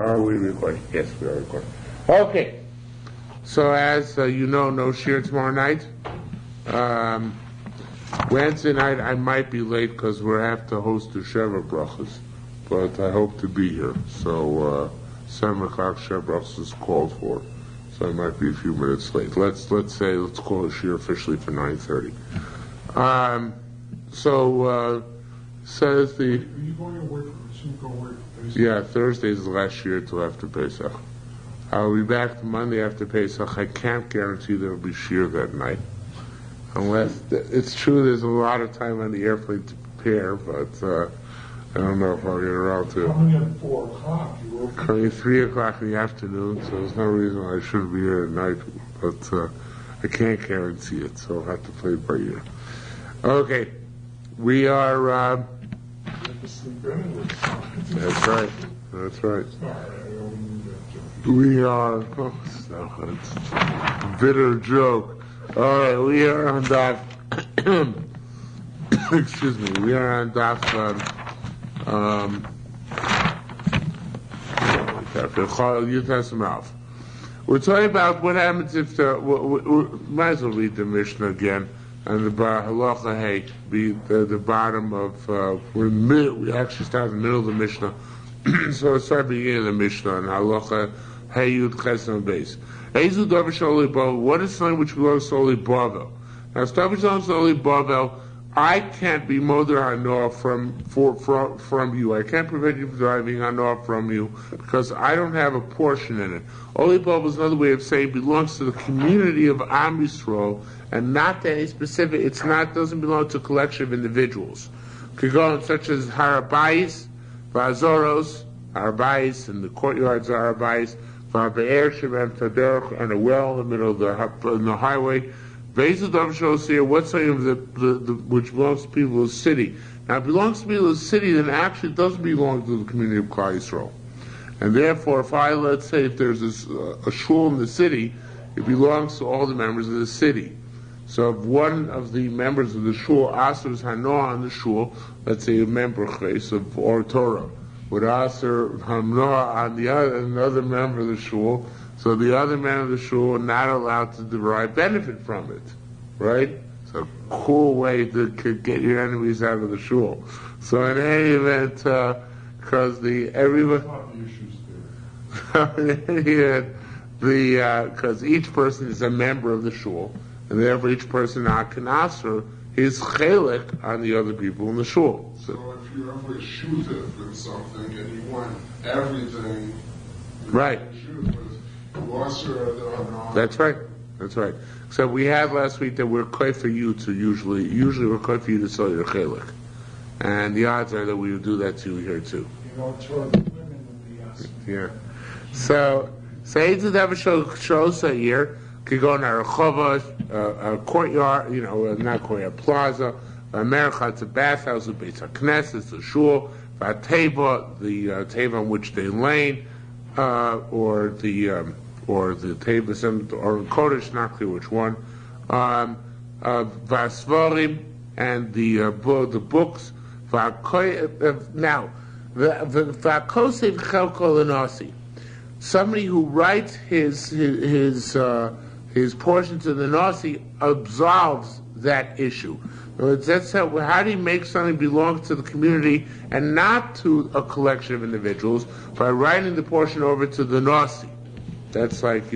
Are we recording? Yes, we are recording. Okay. So as you know, no shiur tomorrow night. Wednesday night I might be late because we have to host the Sheva Brachas, but I hope to be here. So 7 o'clock Sheva Brachas is called for, so I might be a few minutes late. Let's call it shiur officially for 9:30. Says the. Are you going to work? Yeah, Thursday is the last shiur till after Pesach. I'll be back Monday after Pesach. I can't guarantee there will be shiur that night. Unless, it's true there's a lot of time on the airplane to prepare, but I don't know if I'll get around to it. Coming at 4 o'clock. Coming at 3 o'clock in the afternoon, so there's no reason why I shouldn't be here at night, but I can't guarantee it, so I'll have to play it by ear. Okay, we are... That's right. We are... Oh, it's a bitter joke. All right, we are on Daf... excuse me, we are on Daf... We're talking about what happens if might as well read the Mishnah again. And the halacha hey, the bottom of we actually start in the middle of the Mishnah, so it's start beginning of the Mishnah and halacha hey yud chesed base. Ezu davar sholi bavel. What is something which belongs solely bavel? Now, stuff which belongs solely bavel, I can't be moder hanor from you. I can't prevent you from driving hanor from you because I don't have a portion in it. Oli bavel is another way of saying it belongs to the community of Am Yisrael and not to any specific. Doesn't belong to a collection of individuals. Could go on such as Harabais, Vazoros, Harabais, and the courtyards of Harabais, Vabe'er Shem Taderch, and a well in the middle of the highway. What's something of the which belongs to people of the city? Now, if it belongs to people of the city, then actually it doesn't belong to the community of Klal Yisrael. And therefore, let's say if there's a shul in the city, it belongs to all the members of the city. So if one of the members of the shul asers hanoah on the shul, let's say a member of or Torah, would aser hanoah on another member of the shul, so the other men of the shul are not allowed to derive benefit from it, right? It's a cool way to get your enemies out of the shul. So in any event, because because each person is a member of the shul, and therefore each person can aser his chelik on the other people in the shul. So if you ever shoot it in something and you want everything, right? That's right. So we had last week that we're quite for you to usually we're quite for you to sell your chelik, and the odds are that we would do that to you here too. Toward the women would be asking. Yeah. So it's a davar shosa here. Could go in a rechova, a courtyard, not courtyard, plaza, a merchatz, a bathhouse, a beis hakneses, a shul, a teva, the teva on which they lane, or the teva, or kodesh, not clear which one, vasvarim, and the books. Now, v'akosev chelko l'nasi. Somebody who writes his portion to the nasi absolves that issue. That's how do you make something belong to the community and not to a collection of individuals? By writing the portion over to the nasi. That's like,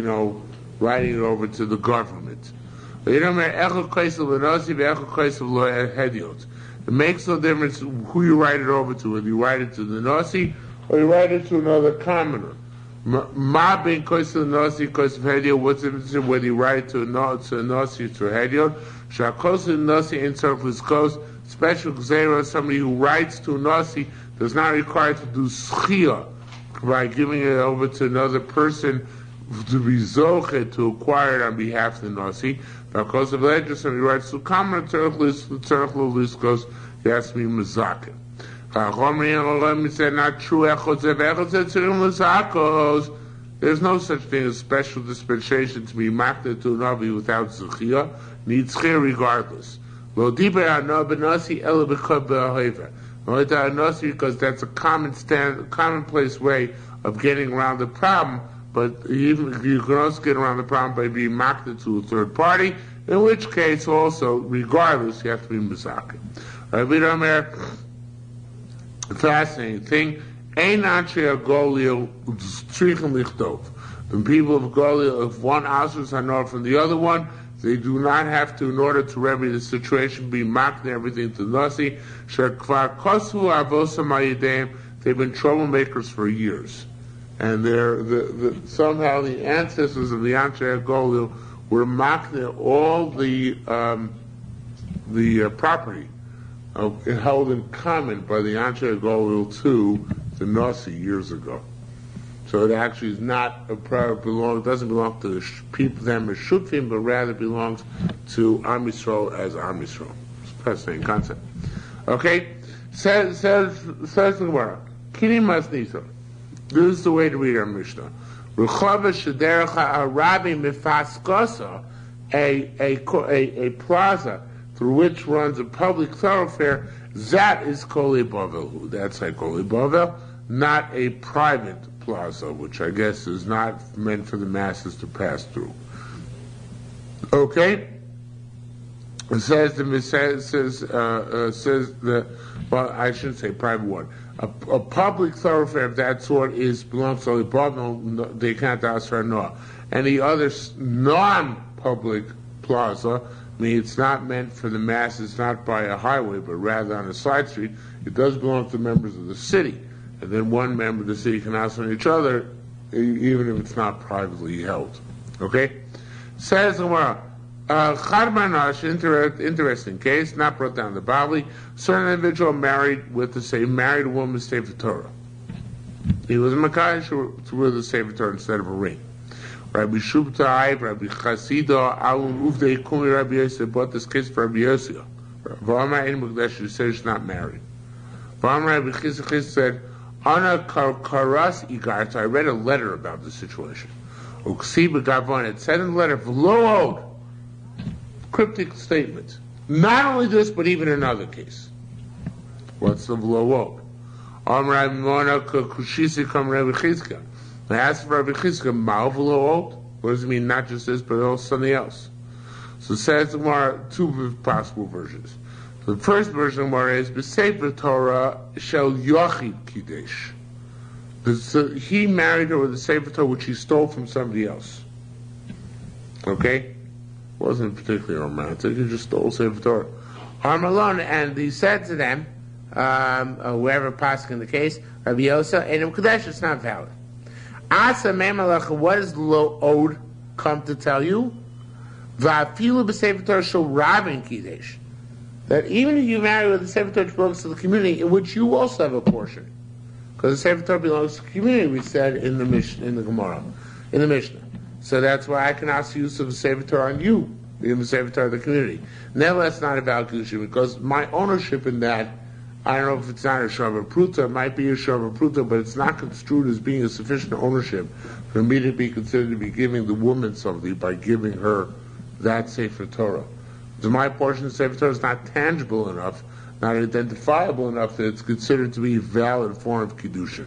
writing it over to the government. It makes no difference who you write it over to, whether you write it to the nasi or you write it to another commoner. Ma being kois to the nasi, kois of hediot. What's the difference whether you write it to a nasi or to a hediot? Shakos to the nasi in surplus kos. Special gzeira, somebody who writes to a nasi does not require to do schia by giving it over to another person to be zochet to acquire it on behalf of the nasi. Because of that, somebody writes to commoner tzarich liskos, he has to be mezaken. Said not true. There's no such thing as special dispensation to be makna to a navi without zechia. Needs zechia regardless. Lo diber hanav ela b'chab b'ahover. Because that's a commonplace way of getting around the problem, but even you can also get around the problem by being mocked to a third party, in which case also, regardless, you have to be Mizaki. Rabbi Omer, fascinating thing, Ein Anshe Golil Tzrichen Lichtov. The people of Golil, if one answers Hanor from the other one, they do not have to, in order to remedy the situation, be mocked and everything to Nasi. Shekvar Kosu Avosa Mayideim, they've been troublemakers for years. And somehow the ancestors of the Anshe Golil were mocked all the property held in common by the Anshe Golil to the Nasi years ago. So it actually is not a doesn't belong to the people, them as Shutfim, but rather belongs to Am Yisrael as Am Yisrael. It's a fascinating concept. Okay? Says the Gemara, Kini Masnisa. This is the way to read our Mishnah. Rechava Shederach Ha'arabi Mifaskosa, a plaza through which runs a public thoroughfare, that is Koli Bavel. That's like Koli Bavel, not a private plaza, which I guess is not meant for the masses to pass through. Okay? It says well, I shouldn't say private one. A public thoroughfare of that sort belongs to the Bavel, they can't ask for no. Any other non-public plaza, I mean, it's not meant for the masses, not by a highway, but rather on a side street. It does belong to members of the city. And then one member of the city can ask on each other, even if it's not privately held. Okay? Says Gemara, Chadmanash, interesting case, not brought down the Bavli. Certain individual married a woman with Sefer Torah. He was a Makash with a Sefer Torah instead of a ring. Rabbi Shubtai, Rabbi Chasida, Alun Uvdei Kumi Rabbi Yosef bought this case for Rabbi Yosef. V'amar Ein Mukdesh, who said she's not married. V'amar Rabbi Chizkiah said, Ana Karas Igar, so I read a letter about the situation. Uksiba Gavon, it said in the letter, V'lo cryptic statement. Not only this, but even another case. What's the V'lo Amar Mona Kushisi Kam Rabbi Chizkiah. I asked for Rabbi Chizkiah, Ma'al V'lo what does it mean, not just this, but also something else? So it says there are two possible versions. The first version of Gemara is B'Sefer Torah Shel Yochid Kiddush. So he married her with the Sefer Torah which he stole from somebody else. Okay? Wasn't particularly romantic, he just stole Sefer Torah. Harmalon, and he said to them, whoever passed in the case, Rabbi Yosef, Einem Kadesh, it's not valid. Asa Memalach, what does the Lo Ode come to tell you? Va'afilu B'Sefer Torah Shel Rabin Kiddush. That even if you marry with the Sefer Torah which belongs to the community, in which you also have a portion, because the Sefer Torah belongs to the community, we said in the Gemara, in the Mishnah. So that's why I can ask the use of the Sefer Torah on you, in the Sefer Torah of the community. Nevertheless, not about Kedusha, because my ownership in that, I don't know if it's not a Shava Pruta, it might be a Shava Pruta, but it's not construed as being a sufficient ownership for me to be considered to be giving the woman something by giving her that Sefer Torah. So my portion of Sefer Torah is not tangible enough, not identifiable enough that it's considered to be a valid form of Kedusha.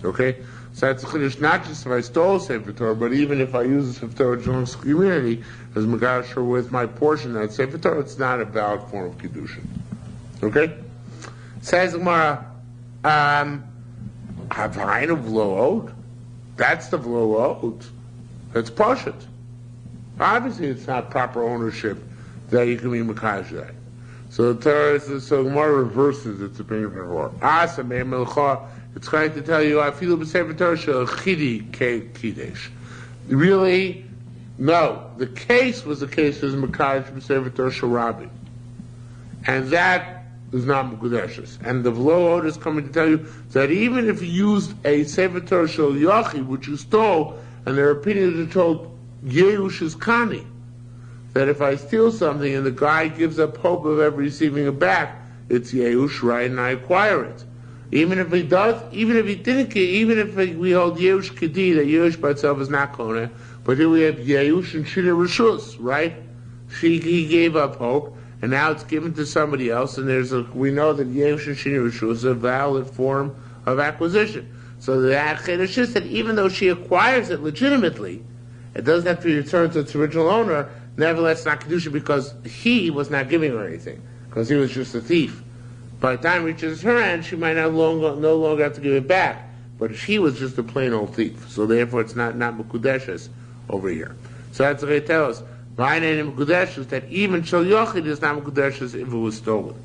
Okay? So that's a Chiddush, not just if I stole Sefer Torah, but even if I use the Sefer Torah which belongs to the community, as Megasher with my portion of that Sefer Torah, it's not a valid form of Kedusha. Okay? Says Gemara, Havayin of V'lo. That's the V'lo. That's Pashut. Obviously it's not proper ownership that you can be Makash that. So the Torah so Gemara reverses its opinion before. Asa me melcha. It's trying to tell you I feel b'sefer Torah shel chidi kiddush. Really, no. The case was the case as Makash b'sefer Torah shel Rabbi, and that is not Mekudeshes. And the V'lo is coming to tell you that even if you used a sefer Torah shel Yochi, which you stole, and their opinions are told Yerush is Kani, that if I steal something and the guy gives up hope of ever receiving it back, it's Yehush, right, and I acquire it. Even if he does, even if he didn't, even if we hold Yehush Kedi, that Yehush by itself is not Kona, but here we have Yehush and Shina Rishus, right? He gave up hope, and now it's given to somebody else, and we know that Yehush and Shina Rishus is a valid form of acquisition. So the Chiddush is that even though she acquires it legitimately, it doesn't have to be returned to its original owner. Nevertheless, it's not kedusha because he was not giving her anything, because he was just a thief. By the time it reaches her end, she might no longer have to give it back, but she was just a plain old thief. So therefore, it's not mekudeshes over here. So that's what they tell us. V'ayin mekudeshes, that even shel yochid is not mekudeshes if it was stolen.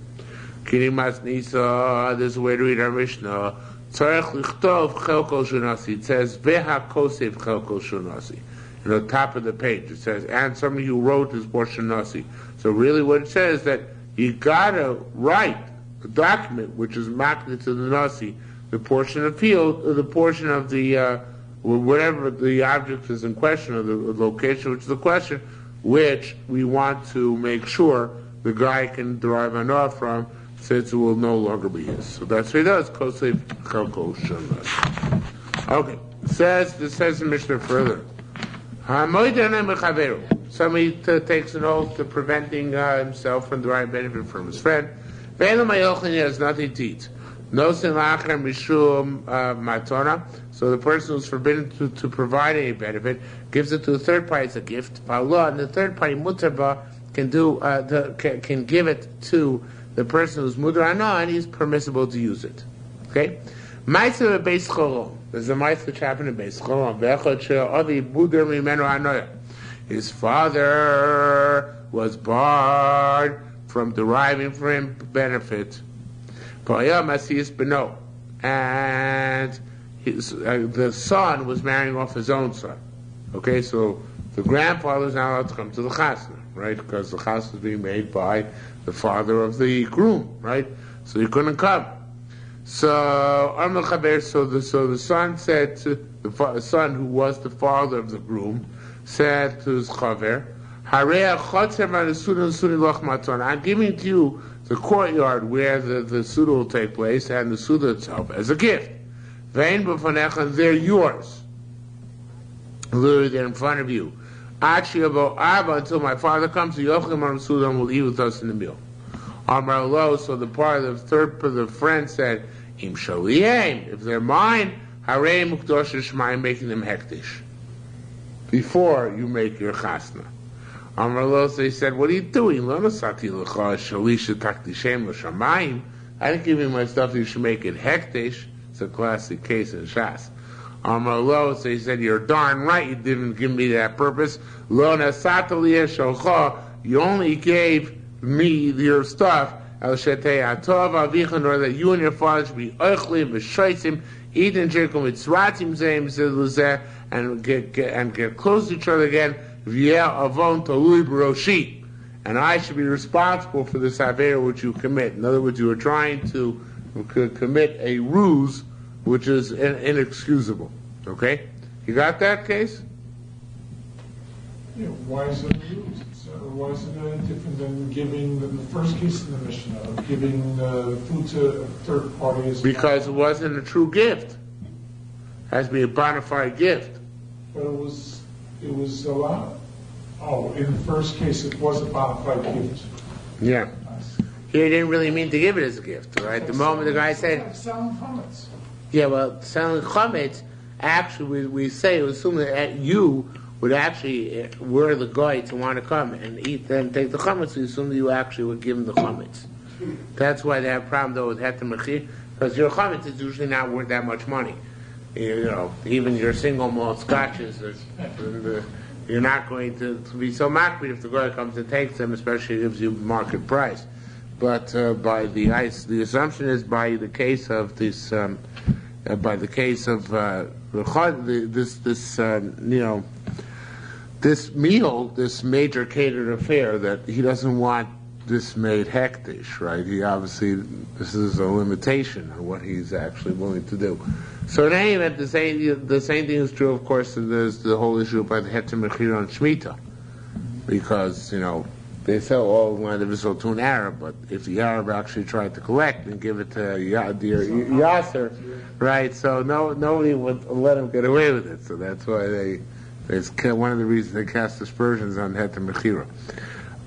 Kinimas nisa. There's a way to read our Mishnah. Tzarech lichtov chelko shunasi. It says veha kosev chelko shunasi. In the top of the page, it says, and somebody who wrote his portion nasi. So really what it says is that you gotta write a document which is marked to the nasi, the portion of field, or the portion of the, whatever the object is in question, or the location which is the question, which we want to make sure the guy can derive an off from, since it will no longer be his. So that's what he does, kosev chelko shunasi. Okay, this says the Mishnah further. Somebody takes an oath to preventing himself from deriving benefit from his friend. He has nothing to eat. So the person who's forbidden to provide any benefit gives it to a third party as a gift. And the third party mutarba can give it to the person who's mudar ana, and he's permissible to use it. Okay. There's a mice which happened in Beis Cholon. His father was barred from deriving for him benefit. And the son was marrying off his own son. Okay, so the grandfather is not allowed to come to the chasna, right? Because the chasna is being made by the father of the groom, right? So he couldn't come. So the son said to the son, who was the father of the groom, said to his chaver, I'm giving to you the courtyard where the suda will take place and the suda itself as a gift. They're yours. Literally, they're in front of you. Until my father comes, the will eat with us in the meal. So the part of the friend said, if they're mine, making them hektish. Before you make your chasna. So he said, what are you doing? I didn't give you my stuff, you should make it hektish. It's a classic case in Shas. So he said, you're darn right, you didn't give me that purpose. You only gave me your stuff, or that you and your father should be eat and drink and get close to each other again. And I should be responsible for this avera which you commit. In other words, you were trying to commit a ruse which is inexcusable. Okay? You got that case? Yeah, why is it a ruse? Why is it any different than giving the first case in the Mishnah, giving food to a third party? Because it wasn't a true gift. It has to be a bona fide gift. But it was allowed. Oh, in the first case, it was a bona fide gift. Yeah. Here he didn't really mean to give it as a gift, right? The moment the guy said... Selling chametz. Yeah, well, selling chametz, actually, we assume that you would actually were the guy to want to come and eat and take the chametz, we assume that you actually would give him the chametz. That's why they have a problem, though, with heter mechir, because your chametz is usually not worth that much money. You know, even your single malt scotches, you're not going to be so makbid if the guy comes and takes them, especially if he gives you market price. But by the assumption is by the case of this, this meal, this major catered affair, that he doesn't want this made hektish, right? He obviously, this is a limitation on what he's actually willing to do. So in any event, the same thing is true, of course, and there's the whole issue about the heter mechir on Shemitah. Because, they sell all one of this to an Arab, but if the Arab actually tried to collect and give it to Yasser, right? So nobody would let him get away with it. So that's why it's one of the reasons they cast aspersions on heter mechira.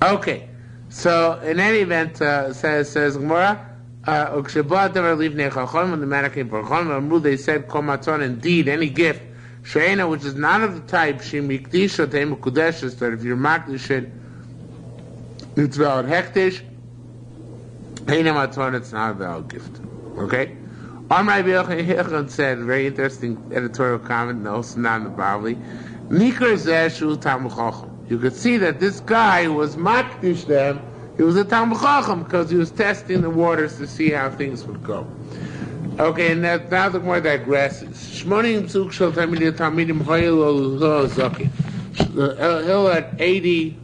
Okay, so in any event, says Gemara, When the matter came for Chacham, they said, Kol maton, indeed, any gift, She'ena, which is not of the type, Shemikdisha Teim Kudeshes, that if you're makdish it, it's valid hektish. Heina maton, it's not a valid gift. Okay? Amar Rabbi Yochanan said, very interesting editorial comment, and also not in the Bavli. Nikar Zeshu Talmud Chacham. You could see that this guy was makdish them. He was a Talmud Chacham because he was testing the waters to see how things would go. Okay, and now the more digresses. Shmonim Tzuk Shel Talmidim Talmidim Hoyel Zaki. He'll had 80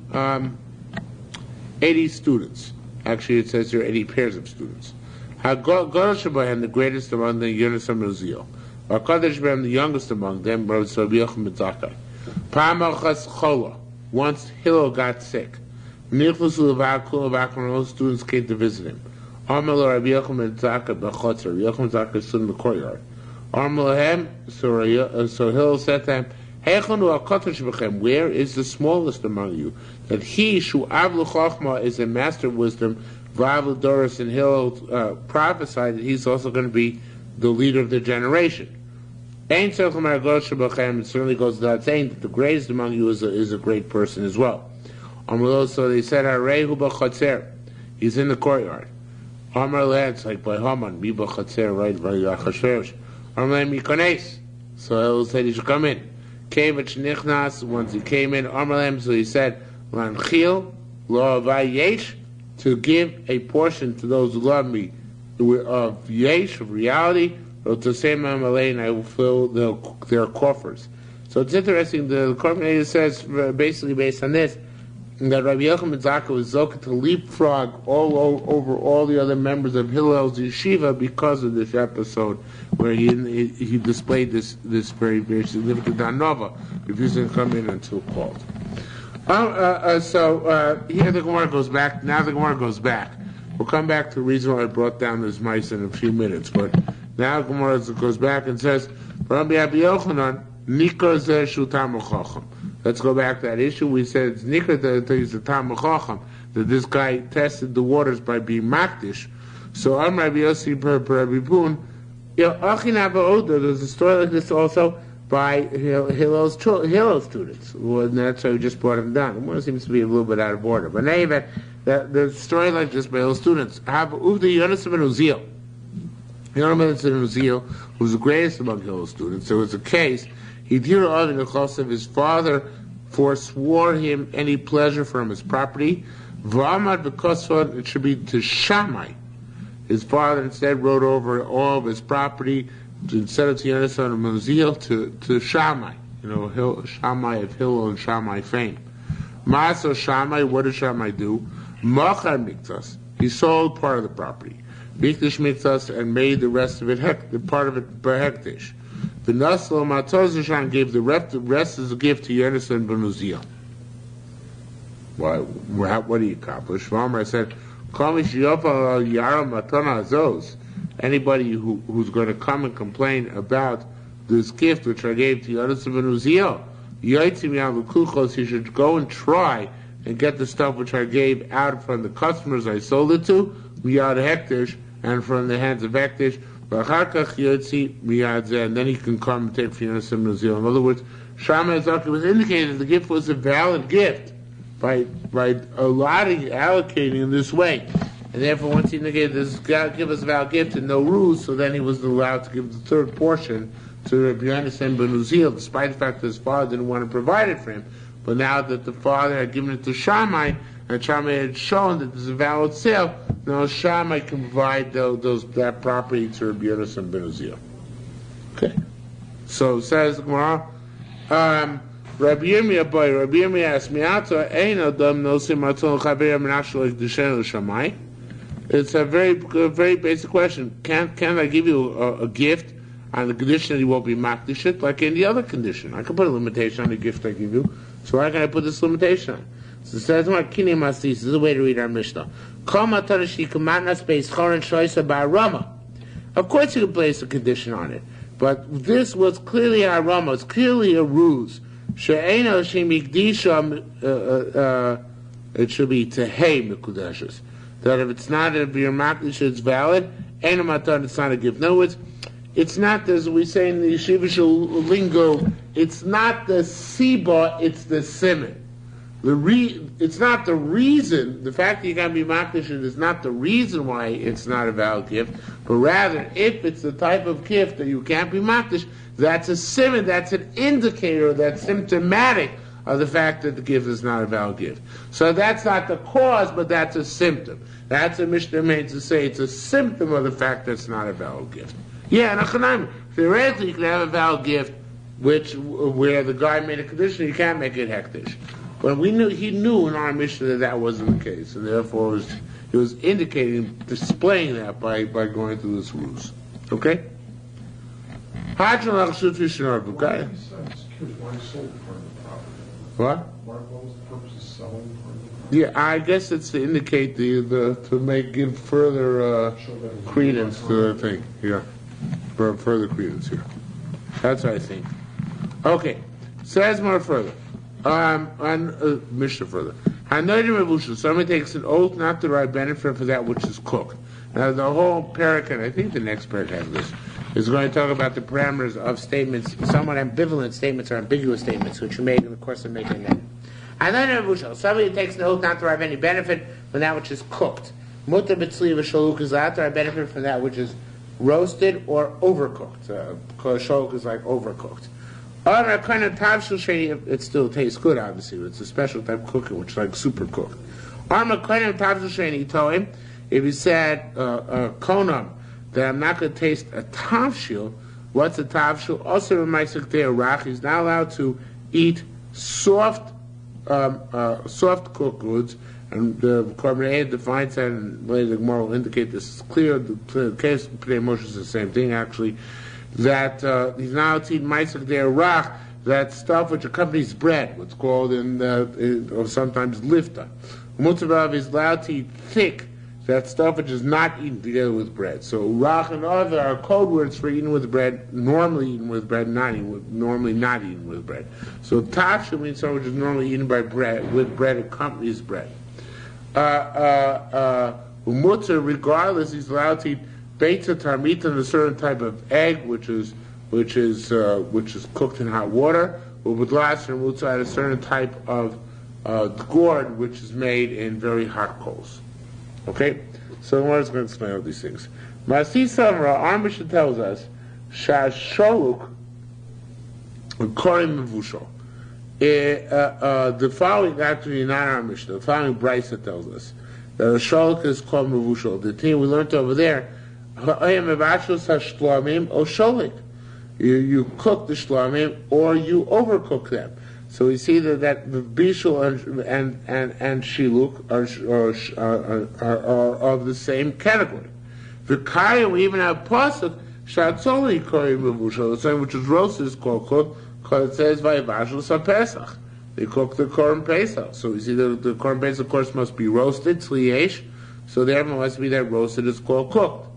students. Actually, it says here 80 pairs of students. HaGodol Shebahem, the greatest among them, Yerushalmi Nedarim. HaKadosh Shebahem, the youngest among them, Rabbi Yerushalmi Nedarim. Pa'am Achas Chola. Once Hillel got sick. Nichlusu Levakul Levakul, and all students came to visit him. Armel Rabbi Yerushalmi Nedarim B'chotzer. Rabbi Yerushalmi Nedarim stood in the courtyard. Armel Lahem, so Hillel said to him, Heichonu HaKadosh Shebachem, where is the smallest among you? That he, Shu Avlu Chachma, is a master of wisdom, Vavlu Doris, and Hillel prophesied that he's also going to be the leader of the generation. Ein Tzochem HaGodol Shebachem, it certainly goes without saying that the greatest among you is a great person as well. So they said, Harehu B'chotzer, he's in the courtyard. Amar Leh, it's like by Haman, Mi B'chotzer, right, by Achashverosh. Amar Leh Mikones, so Hillel said he should come in. Kevach Nichnas, once he came in, Amar Leh, so he said, Lanchil Lo Avai Yesh, to give a portion to those who love me of Yesh, of reality, or to say Mamalei, and I will fill their coffers. So it's interesting, the commentator says, basically based on this, that Rabbi Yochanan Zaka was zoka to leapfrog over all the other members of Hillel's yeshiva because of this episode where he displayed this very, very significant anova, refusing to come in until called. Here the Gemara goes back. Now the Gemara goes back. We'll come back to the reason why I brought down this mice in a few minutes. But now the Gemara goes back and says, Rabbi Yochanan, Nikar Zeh Shu Talmud Chacham. Let's go back to that issue. We said it's Nikar that he's a Talmud Chacham, that this guy tested the waters by being makdish. So I'm Rabbi Yossi per Rabbi Boon. There's a story like this also by Hillel's students. And that's why we just brought him down. The one seems to be a little bit out of order. But anyway, the story like this by Hillel's students. Yerushalmi Nedarim, who was the greatest among Hillel's students. There was a case. His father forswore him any pleasure from his property. It should be to Shammai. His father instead wrote over all of his property instead of to Yerushalmi Nedarim to Shammai. Shammai of Hillel and Shammai fame. Maso Shammai, what did Shammai do? Machar Miktas. He sold part of the property. Mikdash Miktas, and made the rest of it part of it Behektish. The Naslo Matozishan gave the rest as a gift to Yerushalmi Nedarim. What do you accomplish? V'amar said, anybody who's going to come and complain about this gift which I gave to Yerushalmi Nedarim, he should go and try and get the stuff which I gave out from the customers I sold it to, miyad hektish, and from the hands of hektish, and then he can come and take for Yerushalmi Nedarim. In other words, Shammai Zaki was indicated the gift was a valid gift by allocating in this way. And therefore, once he indicated this, God give us a valid gift and no rules, so then he was allowed to give the third portion to Rabbi Yerushalmi Nedarim, despite the fact that his father didn't want to provide it for him. But now that the father had given it to Shammai, and Shammai had shown that there's a valid sale, now Shammai can provide that property to Rabbi Yerushalmi Nedarim. Okay. So says Gemara, Rabbi Yirmiyah asked me, it's a very basic question. Can I give you a gift on the condition that you won't be makdish it, like any other condition? I can put a limitation on the gift I give you. So why can I put this limitation on? So it says, this is a way to read our Mishnah. Of course you can place a condition on it, but this was clearly a rama, it's clearly a ruse. It should be tehei mikudeshes. that if it's not a beer makdish, it's valid. Ain't a matan, it's not a gift. In other words, it's not, as we say in the yeshivish lingo, it's not the siba, it's the siman. It's not the reason, the fact that you got to be makdish is not the reason why it's not a valid gift, but rather, if it's the type of gift that you can't be makdish, that's a siman, that's an indicator, that's symptomatic of the fact that the gift is not a valid gift. So that's not the cause, but that's a symptom. That's a Mishnah made to say it's a symptom of the fact that it's not a valid gift. Yeah, and theoretically you can have a valid gift where the guy made a condition, you can't make it hektish. But he knew in our Mishnah that wasn't the case, and therefore he was indicating, displaying that by going through this rules. Okay? Why he sold part of the property? What? What was the purpose of selling part of the property? Yeah, I guess it's to indicate give further credence to the thing. Yeah, for further credence here. That's what I think. Okay, says more further. Mishnah further. Somebody takes an oath not to derive benefit for that which is cooked. Now the whole parak, and I think the next parak has this, is going to talk about the parameters of statements, somewhat ambivalent statements or ambiguous statements, which you made in the course of making them. Somebody takes an oath not to derive any benefit from that which is cooked. Mutar b'tzli v'shaluk is allowed to derive benefit from that which is roasted or overcooked. Because shaluk is like overcooked. It still tastes good, obviously. It's a special type of cooking, which is like super cooked. If he said, konam, that I'm not going to taste a tavshil, what's a tavshil? Also, he's not allowed to eat soft cooked goods, and the Korban defines that, and later the Gemara will indicate this is clear. The case of Pnei Moshe is the same thing, actually. That he's not allowed to eat ma'asek de'arach, that stuff which accompanies bread, what's called or sometimes lifta. Mutzav is allowed to eat thick, that stuff which is not eaten together with bread. So rach and other are code words for eating with bread, normally eaten with bread, normally not eaten with bread. So tafshil means something which is normally eaten by bread, with bread accompanies bread. Mutzer, regardless, he's allowed to eat Beitza tarmita, a certain type of egg, which is cooked in hot water, with glass and mutza, a certain type of gourd, which is made in very hot coals. Okay, so the Gemara is going to explain all these things. Masi Samra, our Mishnah tells us, Shasholuk, Korim Mevushal. The following, actually not our Mishnah, the following Brisa tells us that a sholuk is called Mevushal. The thing we learned over there, you cook the shlamim or you overcook them. So we see that the bishul and shiluk are of the same category. The kaya, we even have pasuk shatzoli kari mevushal, the same which is roasted is called cooked, because it says vayivashal sa pesach. They cook the korban pesach. So we see that the korban pesach, of course, must be roasted tzliyesh. So there must be that roasted is called cooked.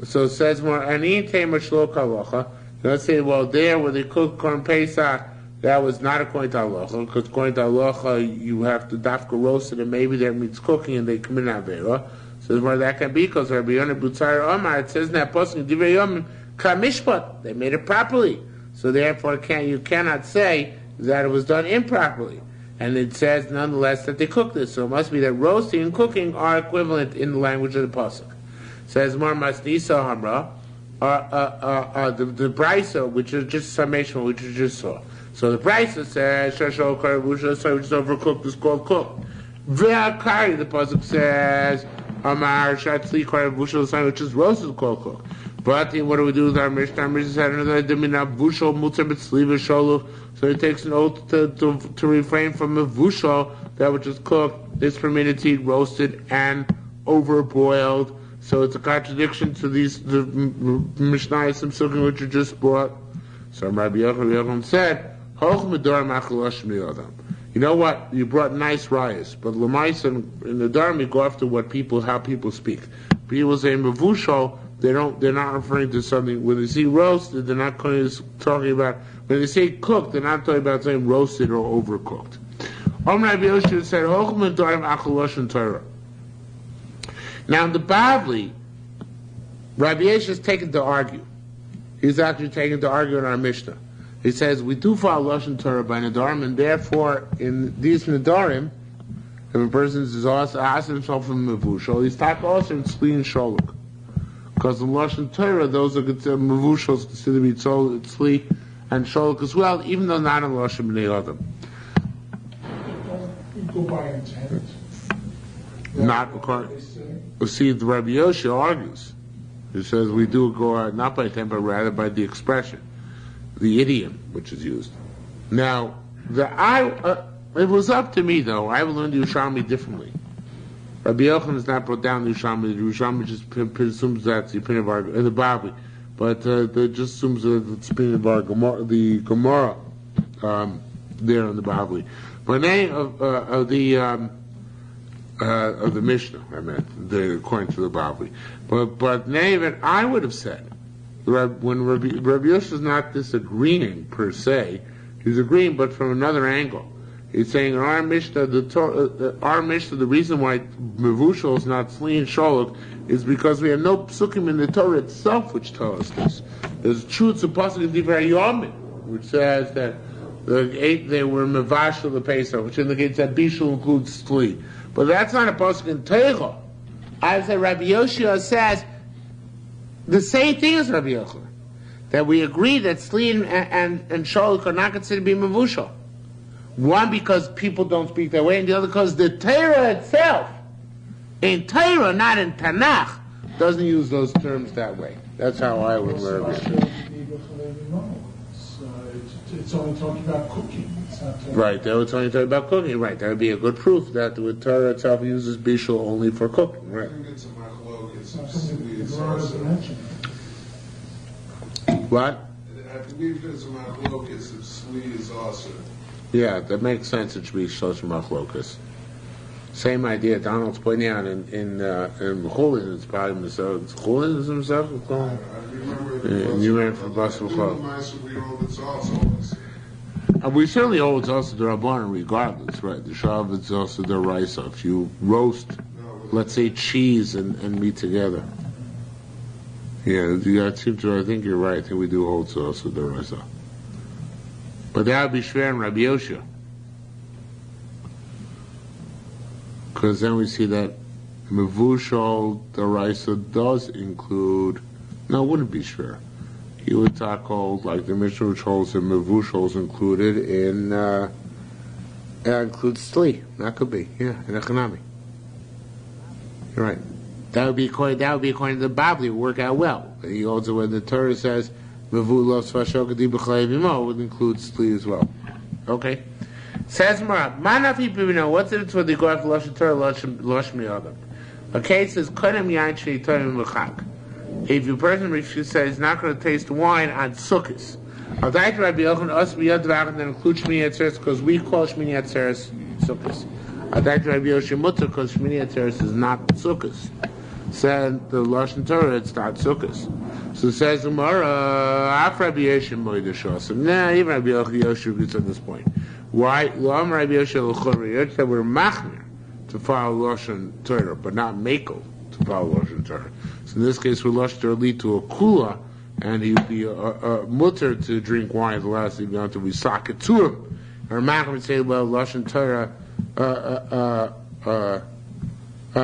So it says more, ani tema shlo kalacha. Let's say, well, there where they cook korban pesach, that was not according to halacha, because according to halacha, you have to dafka roast it, and maybe that means cooking, and they commit avera. So where that can be, because Rabbi Yonah Butzar Omar, it says in that posting, Divrei Yom Kamishpat, they made it properly. So therefore, you cannot say that it was done improperly. And it says, nonetheless, that they cooked it. So it must be that roasting and cooking are equivalent in the language of the pasuk. Says more Masnisa Hamra, the Brisa, which is just summation, which you just saw. So the Brisa says, Shashol Karabusha, so which is overcooked, is called cooked. Ve'akari, the pasuk says, Amar Shatzli Karabusha, which is roasted, is called cooked. But what do we do with our Mishnah? Our Mishnah said another Dimina Vushal Mutzar B'tzliva Sholu. So he takes an oath to refrain from a vushal, that which is cooked, is permitted to eat roasted and overboiled. So it's a contradiction to the Mishnah some Sukkim which you just brought. So Rabbi Yochanan said, Hoch Medar Machalosh Miyadam. You know what? You brought nice rayas, but Lamais in the Dharm you go after how people speak. People say Mavushal, they're not referring to something. When they see roasted, they're not talking about. When they say cooked, they're not talking about saying roasted or overcooked. Rabbi Yochanan said, Hoch Medar Machalosh Torah. Now in the Bavli, Rabbi Yosha is taken to argue. He's actually taken to argue in our Mishnah. He says, we do follow Lashon Torah by Nedarim, and therefore, in these Nedarim, if a person is also asking himself from Mevushal, he's talking also in Tzli and Sholok. Because in Lashon Torah, those are considered Mevushals, considered to be Tzli and Sholok as well, even though not in Lashon Nedarim. We go by intent. Not according. See, the Rabbi Yosha argues. He says we do go out not by intent, but rather by the expression, the idiom which is used. Now, it was up to me though. I learned Yerushalmi differently. Rabbi Yochanan has not brought down the Yerushalmi. The Yerushalmi just presumes that's the opinion of our in the Bavli, but it just assumes that it's the opinion of our the Gemara there in the Bavli. But name of the Mishnah, I meant, according to the Bavli. But David, I would have said, when Rabbi Yosha is not disagreeing per se, he's agreeing, but from another angle. He's saying in our Mishnah, the reason why Mevushal is not Tzli and Sholok is because we have no psukim in the Torah itself which tell us this. There's truths of pasuk in Divrei Yomim, which says that they were Mevashal the Pesach, which indicates that Bishul includes Tzli. But that's not a pasuk in Torah. I say Rabbi Yoshua says the same thing as Rabbi Yochanan, that we agree that Tzli and Sholok are not considered to be Mevushal. One, because people don't speak that way, and the other because the Torah itself, in Torah, not in Tanakh, doesn't use those terms that way. That's how I would learn it. It's only talking about cooking. It's not talking Right, that was only talking about cooking. Right, that would be a good proof that the Torah itself uses bishul only for cooking. Right. I think it's a machlok, it's It's absolutely, it's not also. something mentioned. What? I believe there's a machlok, it's a Tzli is also. Yeah, that makes sense. It should be social machlokas. Same idea. Donald's pointing out in Chulin, it's probably himself. It's Chulin is himself. I remember And you ran for Basel Club. We hold it's also. And we certainly hold it's also the Rabbanan regardless, right? The Shav is also the Raisa. If you roast, let's say, cheese and meat together. Yeah, I think you're right. I think we do hold it's also the Raisa. But that would be Shver and Rabbi Yosha. Because then we see that Mevushal, the Raisa, does include, no, it wouldn't be Shver. He would tackle, like the Mishnah which holds that Mevushal is included in, includes Tzli. That could be, yeah, in Echanami. You're right. That would be according to the Bavli. It would work out well. He holds it when the Torah says, Mevushal Svashokadi B'chlev Yimo, would include Tzli as well. Okay? Says Mara, Manafi Bivino, what's it for the God for Lashon Torah, Lashmi Adam? Okay, it says, Kodem Yain Shei Torim L'chak. If your person says he's not going to taste wine on Sukkot, I'll die to Rabbi Yochanan, us b'yad dvarim, then include Shmini Atzeres, because we call Shmini Atzeres Sukkot. I'll die to Rabbi Yoshua Mutter, because Shmini Atzeres is not Sukkot. Said the Lashon Torah, it's not Sukkot. So says the Gemara, Af Rabbi Yoshua Moed Shosam. Nah, even Rabbi Yoshua agrees at this point. Why? L'am Rabbi Yoshua l'choriyot, that we're machmir to follow Lashon Torah, but not makel to follow Lashon Torah. So in this case, we Lashon Torah lead to a kula, and he would be a mutter to drink wine. The last thing until we sock it to him. Or machmir would say, well, Lashon Torah,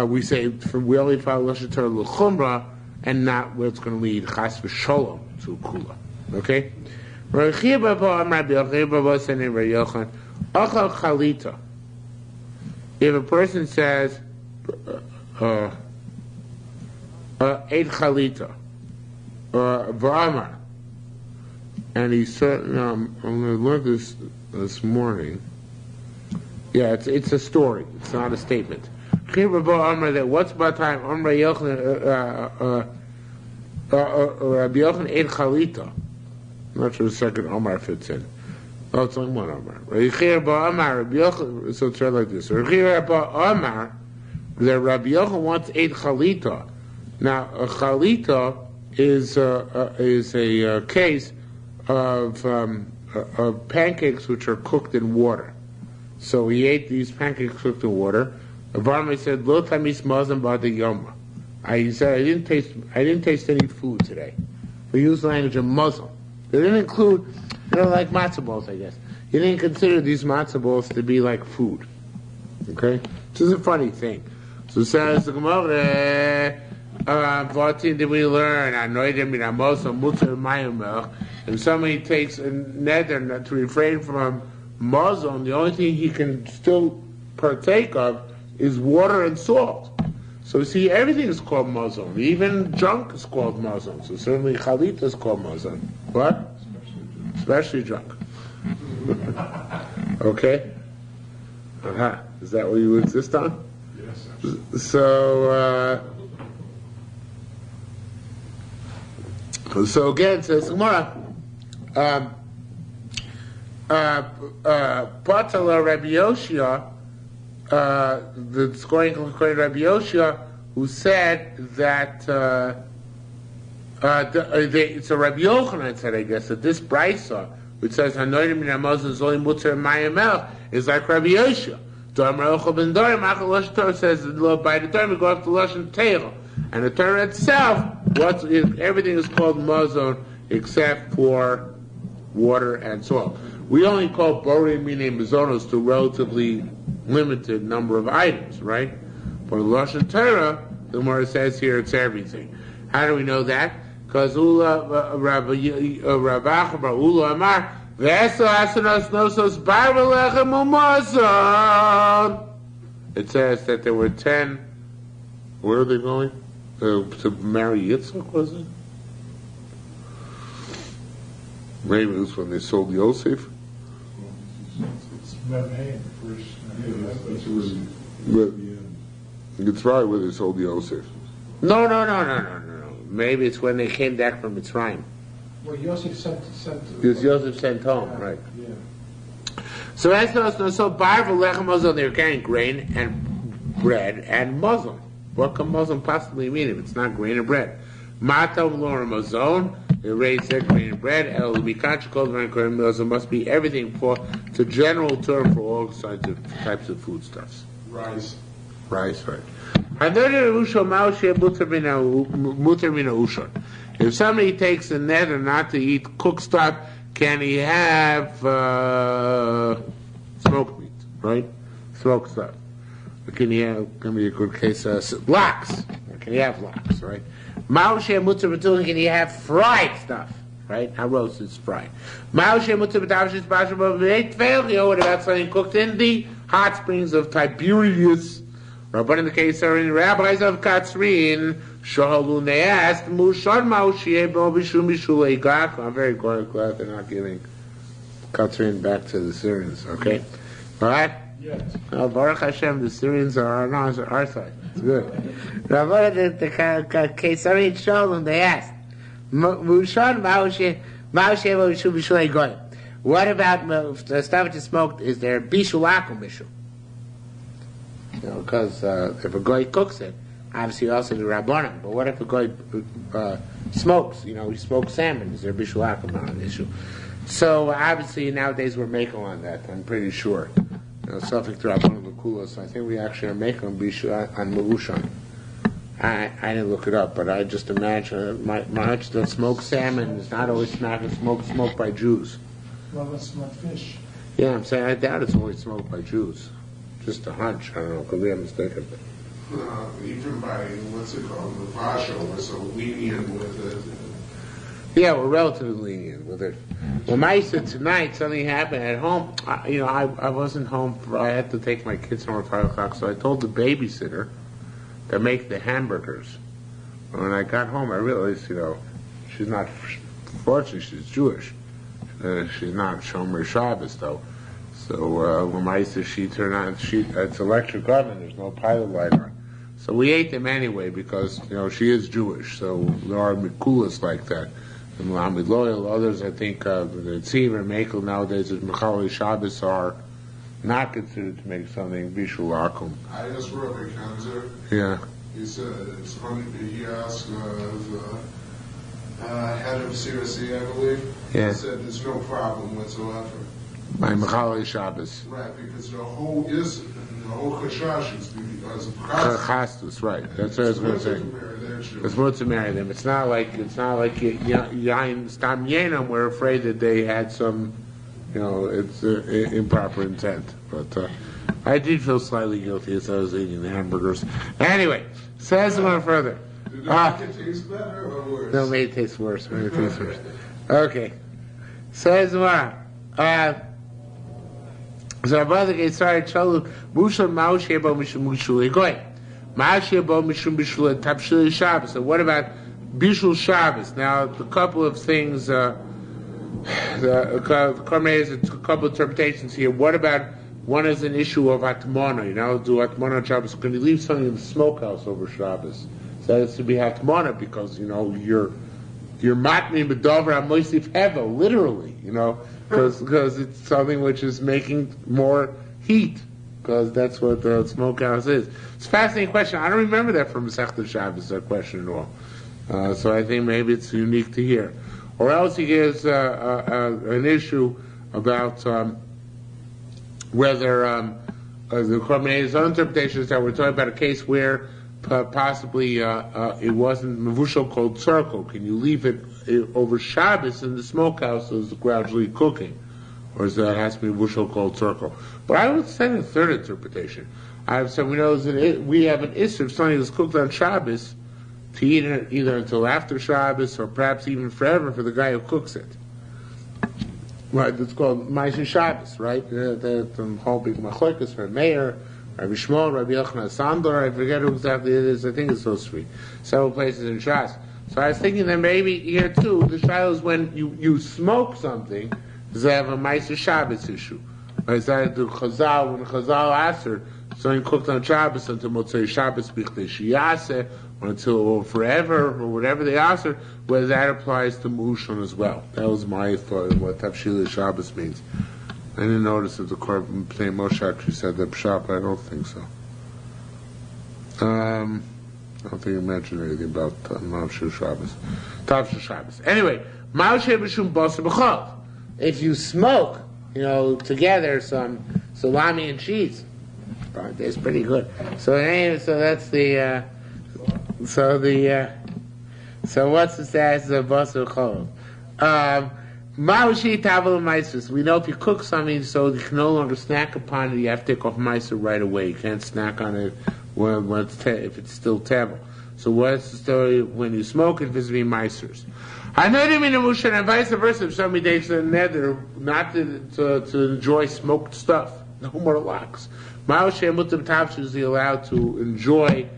we say we only follow Lashon Torah l'chumra, and not where it's going to lead chas v'sholom to a kula. Okay. If a person says eight chalita v'amar, and he's certain, I'm going to learn this morning. Yeah, it's a story. It's not a statement. That what's about time? Rabbi Yochanan eight chalita. I'm not sure the second Omar fits in. Oh, it's only one Omar. So it's read like this. Omar, that Rabbi Yochanan wants eight chalita. Now, a chalita is a case of pancakes which are cooked in water. So he ate these pancakes cooked in water. Avarma said, "Lo tamis mazan ba'da yoma." He said, I didn't taste any food today. We used the language of Muslim. They didn't include, like matzah balls, I guess. He didn't consider these matzah balls to be like food. Okay? This is a funny thing. So says the Gemara, what did we learn? If somebody takes a neder to refrain from a Muslim, the only thing he can still partake of is water and salt. So see, everything is called Muslim. Even junk is called Muslim. So certainly Chalita is called Muslim. What? Especially junk. Okay? Is that what you insist on? Yes. So again, says Gemara, Patala Rabbi Yoshia, the scoring according to Rabbi Yoshia, who said that so Rabbi Yochanan said, I guess, that this brisa, which says Hanoidim min Hamazon Zoli Mutter Mayamel, is like Rabbi Yoshia. Dormer Ochel Ben Dorim Achal Lashon Torah says by the Torah we go off the Lashon Torah, and the Torah itself, everything is called mazon except for water and salt. We only call Borei Mine Mazonos to a relatively limited number of items, right? For the Lashon Torah, the Gemara says here it's everything. How do we know that? Because Rabbi Ula Amar it says that there were 10. Where are they going? To marry Yitzchak, was it? Maybe it was when they sold Yosef. It's Memhay, the first. It's probably where they sold Yosef. No. Maybe it's when they came back from Mitzrayim. Well, Yosef sent. Yosef sent home, right? Yeah. So that's so bar for lechem mazon. They're carrying grain and bread and mazon. What can mazon possibly mean if it's not grain and bread? Matam lor mazon. They raise their grain and bread. El bikach kol grain mazon must be everything for. It's a general term for all types of foodstuffs. Rice. Right. If somebody takes a nether not to eat cooked stuff, can he have smoked meat, right? Smoked stuff. Can he have, can be a good case, lox? Can he have lox, right? Can he have fried stuff, right? How roasted is fried. What about something cooked in the hot springs of Tiberias? But in the case of rabbis of Katzrin, Shahalun, they asked, I'm very glad they're not giving Katzrin back to the Syrians, okay? All right? Yes. Baruch Hashem, the Syrians are on our side. It's good. The Katzrin Shahalun, they asked, what about the stuff which is smoked? Is there bishulakum bishul? Because if a guy cooks it, obviously also the rabbanim. But what if a guy smokes? He smokes salmon. Is there bishulakim on an issue? So obviously nowadays we're making on that. I'm pretty sure. Suffolk rabbanim l'kula. So I think we actually are making on bishul on meushan. I didn't look it up, but I just imagine my hunch that smoked salmon is not always smoked by Jews. Well, that's smoked fish. Yeah, I'm saying I doubt it's always smoked by Jews. Just a hunch. I don't know. Could be a mistake. Even by, what's it called, the Vasha, we're so lenient with it. Yeah, we're relatively lenient with it. Well, Maisa, tonight, something happened at home. I wasn't home. I had to take my kids home at 5 o'clock, so I told the babysitter to make the hamburgers. When I got home, I realized, she's not, fortunately, she's Jewish. She's not Shomer Shabbos, though. So when Maisa, she turned on, it's electric oven, there's no pilot light on. So we ate them anyway because, she is Jewish, so there are mikulas like that. And Muhammad Loyal, others, I think, the Tziv and Mekel nowadays, as Mechalei Shabbos are not considered to make something Bishul Akum. I asked Rabbi Kanzer. Yeah. He said, it's funny, he asked the head of CRC, I believe. Yeah. He said, there's no problem whatsoever. My Mechalei Shabbos. Right, because the whole chashash is because of Chastus, right. That's what I was going to say. It's more to marry them. It's not like Yain Stam Yenam. We're afraid that they had some, it's improper intent. But I did feel slightly guilty as I was eating the hamburgers. Anyway, says one further. Did it make it taste better or worse? No, made it taste worse. Made it taste worse. Okay. Says one. So our brother gets started. Chalu Mushal Maushi Abo Mishum Mushul Egoy. Maushi Abo Mishum Bishul Tapshil Shabbos. So what about Bishul Shabbos? Now a couple of things. The Korban has a couple of interpretations here. What about one is an issue of Atmana? Do Atmana on Shabbos? Can you leave something in the smokehouse over Shabbos? So that has to be Atmana because you're matni b'dover hamoisif hevel, literally, because it's something which is making more heat, because that's what the smokehouse is. It's a fascinating question. I don't remember that from Masechta Shabbos, that question at all. So I think maybe it's unique to hear. Or else he gives an issue about whether the Korban's own interpretation is that we're talking about a case where possibly it wasn't mevushal called circle. Can you leave it over Shabbos in the smokehouse as gradually cooking? Or is that has to be mevushal called circle? But I would say a third interpretation. We know that we have an issue if something is cooked on Shabbos to eat it either until after Shabbos or perhaps even forever for the guy who cooks it. Right, it's called Ma'aseh Shabbos, right? The whole big machlokes for Meir, Rabbi Shmuel, Rabbi Yochanan Sandor, I forget who exactly it is, I think it's those three. Several places in Shas. So I was thinking that maybe here too, the shiur is when you smoke something, does it have a Ma'aseh Shabbos issue? Right, is that the Chazal, when Chazal asked her, something cooked on Shabbos until Motzei Shabbos Bichdei Shiyaseh, or until forever, or whatever they asked her, whether that applies to Mushon as well. That was my thought of what Tafshil Shabbos means. I didn't notice that the Korban Pnei Moshe actually said that Pshat, but I don't think so. I don't think he mentioned anything about Tafshil Shabbos. Tafshil Shabbos. Anyway, Ma'aseh B'Shum Basa B'Chol. If you smoke, together some salami and cheese, it's pretty good. So anyway, so that's the. So what's the status of Basa B'Chol? Ma'ushi Tavel Maisus. We know if you cook something so you can no longer snack upon it, you have to take off Maiser right away. You can't snack on it if it's still Tavel. So what's the story when you smoke it vis-a-vis Maisers? I know them in a Mushan and vice versa. If somebody takes a nether not to enjoy smoked stuff, no more locks. Ma'ushi Mutam Tavshu is allowed to enjoy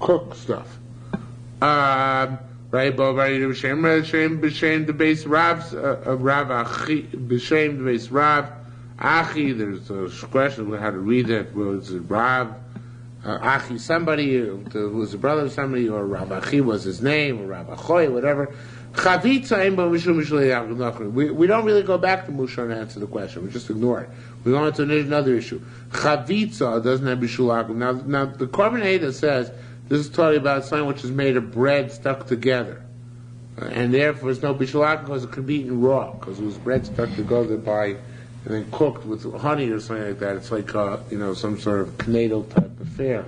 cooked stuff. Right, b'shem the base Rav Rav Achi b'shem the base Rav Achi. There's a question of how to read that. Was it Rav Achi somebody who was a brother of somebody, or Rav Achi was his name, or Rav Achoy, whatever. We don't really go back to Mushon to answer the question. We just ignore it. We go on to another issue. Chavitza doesn't have bishul akum. Now the Korban Eda says. This is talking about something which is made of bread stuck together. And therefore it's no bishul because it could be eaten raw, because it was bread stuck together and then cooked with honey or something like that. It's like, some sort of knadel type affair.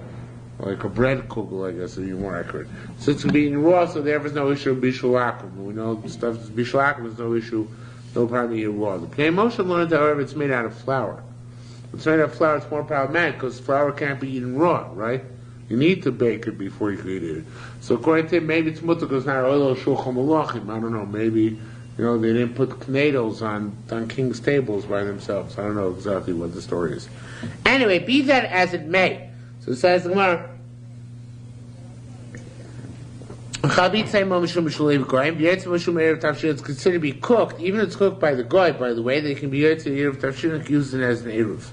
Like a bread kugel, I guess, to be more accurate. So it's going to be eaten raw, so therefore there's no issue of bishul. We know stuff is bishul, there's no issue, no problem eating raw. The Pnei Moshe learned, however, it's made out of flour. If it's made out of flour, it's more problematic, because flour can't be eaten raw, right? You need to bake it before you can eat it. So according to him, maybe it's mutter because not oil shulchan malachim. I don't know. Maybe they didn't put knadels on king's tables by themselves. I don't know exactly what the story is. Anyway, be that as it may. So it says the Gemara. It's considered to be cooked, even if it's cooked by the goy. By the way, they can be used as an eruv.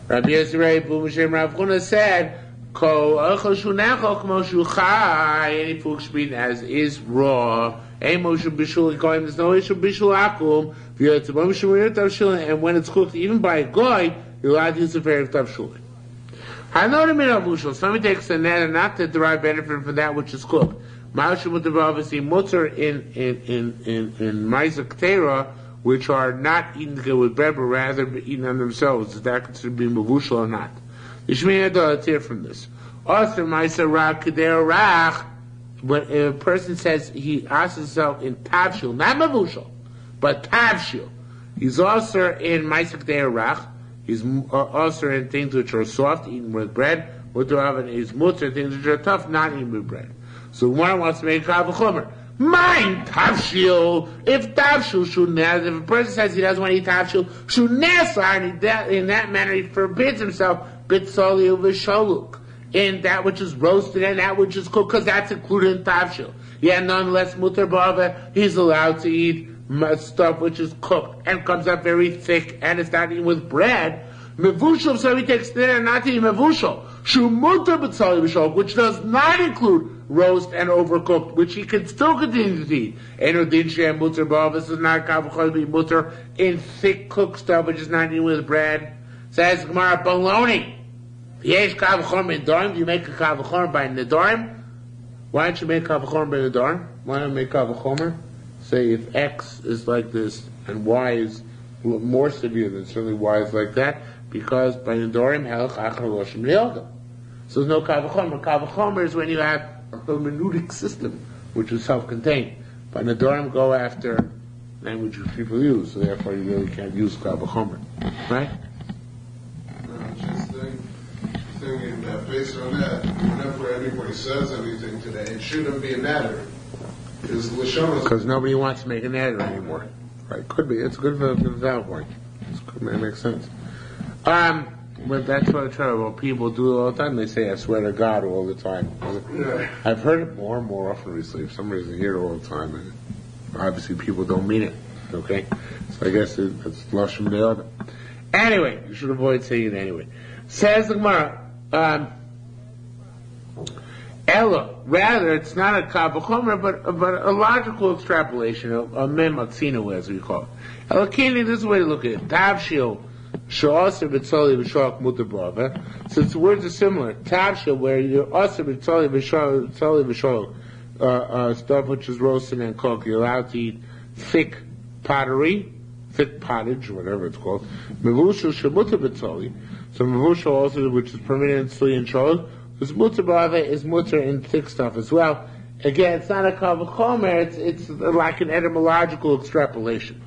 Rabbi Yisrael B'Moshe Rav Huna said. Any food should be eaten as is raw. There's no issue bishul akum. And when it's cooked even by a goy, you're allowed to use a very tavshulin. I know the middle of bushel. Somebody takes a net and not to derive benefit from that which is cooked. Ma'aseh mutar obviously mutar in Ma'aseh Ketera which are not eaten together with bread, but rather eaten on themselves. Is that considered to be mavushal or not? Yishmi Nedarim, let's hear from this. Also, Ma'aser Rach Kedei Rach, when a person says he asks himself in Tavshil, not mavushal, but Tavshil, he's also in Ma'aser Kedei Rach, he's also in things which are soft, eaten with bread, Mutar is mutar, things which are tough, not eaten with bread. So one wants to make Kavachomer. Mine Tavshil, if Tavshil Shunas, if a person says he doesn't want to eat Tavshil, Shunas, in that manner he forbids himself, Bitsoli Visholuk, in that which is roasted and that which is cooked, because that's included in Tavshil. Yeah, nonetheless, Mutar Bava, he's allowed to eat stuff which is cooked and comes up very thick and it's not eaten with bread. Mevushal, so he takes there not to eat mevushal. Shumuta b'tzali b'shol, which does not include roast and overcooked, which he can still continue to eat. Eno din shem mutar b'av, this is not kavachol be mutar in thick cooked stuff, which is not eaten with bread. Says Gemara, baloney. Yesh kavachol nedarim. Do you make a kavachol by nedarim? Why don't you make kavachol by nedarim? Why don't you make kavachol? Say if X is like this and Y is more severe than certainly Y is like that, because by nedarim helch achar loshim le'odam. So there's no kavachomer. Kavachomer is when you have a hermeneutic system, which is self-contained. By nedarim go after language which people use, so therefore you really can't use kavachomer, right? Just thinking that based on that, whenever anybody says anything today, it shouldn't be a matter. Because nobody wants to make an adder anymore. Right, could be. It's good for that point. It makes sense. But that's what I try. Well, people do it all the time. They say, "I swear to God," all the time. Yeah. I've heard it more and more often recently. For some reason, hear it all the time. And obviously, people don't mean it. Okay, so I guess it's lashon le'odam. Anyway, you should avoid saying it anyway. Says the Gemara. Ella, rather, it's not a kavachomer, but a logical extrapolation, a mematzino, as we call it. Elakini, this is the way to look at it. Tavshil, she'aser b'tzoli v'shalach mutar b'ava. Since the words are similar, tavshil, where you're aser b'tzoli v'shalach, stuff which is roasted and cooked, you're allowed to eat thick pottery, thick pottage, whatever it's called. Mevushal she'mutar b'tzoli. So mevushal also, which is permitted in tzli and shalach, because mutar b'ava is mutar in thick stuff as well. Again, it's not a kavachomer, it's like an etymological extrapolation.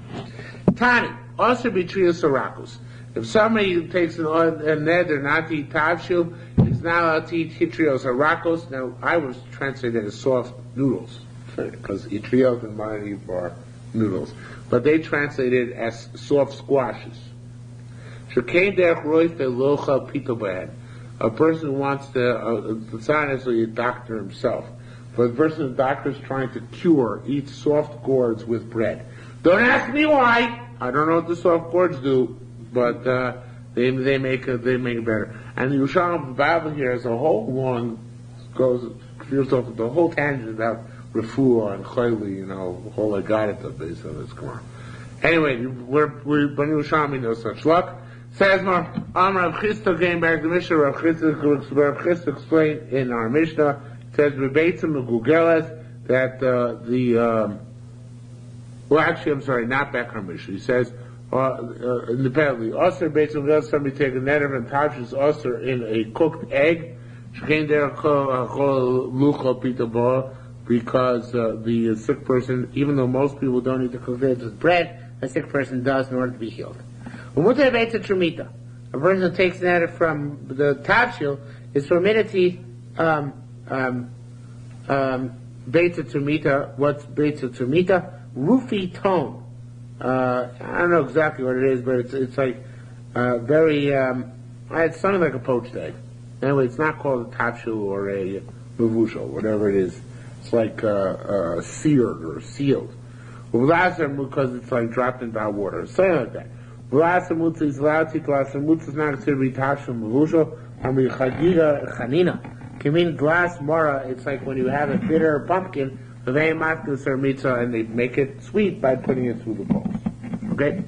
Tani, also be trios sarakos. If somebody takes a neder not to eat tavshil, he's not allowed to eat hitrios sarakos. Now, I was translated as soft noodles, because hitrios and mani are noodles. But they translated as soft squashes. Shekain derech roif ve'locha pito b'hed. A person who wants to, it's not necessarily a doctor himself, but the person the doctor is trying to cure eats soft gourds with bread. Don't ask me why. I don't know what the soft gourds do, but they make it better. And the Yerushalmi Nedarim here has a whole long feels off the whole tangent about refuah and chayli, the whole agadita based on this Gemara. Anyway, when Yerushalmi knows such luck. Says more, Rav Chisda came back to Mishnah. Rav Chisda explained in our Mishnah. It says Rebeitzim Gugeles that well, actually, I'm sorry, not back on Mishnah. He says independently. Also, Rebeitzim Gugeles, somebody take a net of touches also in a cooked egg. Because the sick person, even though most people don't eat the cooked eggs with bread, a sick person does in order to be healed. A person who takes an adder from the tavshil is permitted to eat beta tumita. What's beta tumita? Roofy tone. I don't know exactly what it is, but it's like very. It's something like a poached egg. Anyway, it's not called a tavshil or a mevushal, whatever it is. It's like seared or sealed. Because it's like dropped in hot water, something like that. Vlasamutz is allowed to eat. Vlasamutz is not considered to be tavshil mevushal. Chagiga chanina can mean glass mara. It's like when you have a bitter pumpkin, and they make it sweet by putting it through the coals. Okay?